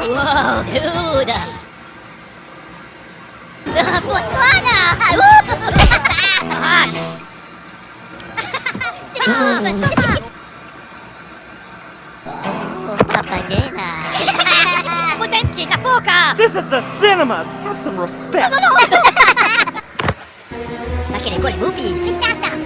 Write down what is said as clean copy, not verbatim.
Whoa, dude! Botswana! Gosh! Oh, Papagena! Budenki, Napoka! This is the cinemas! Have some respect! だけどこれムービー。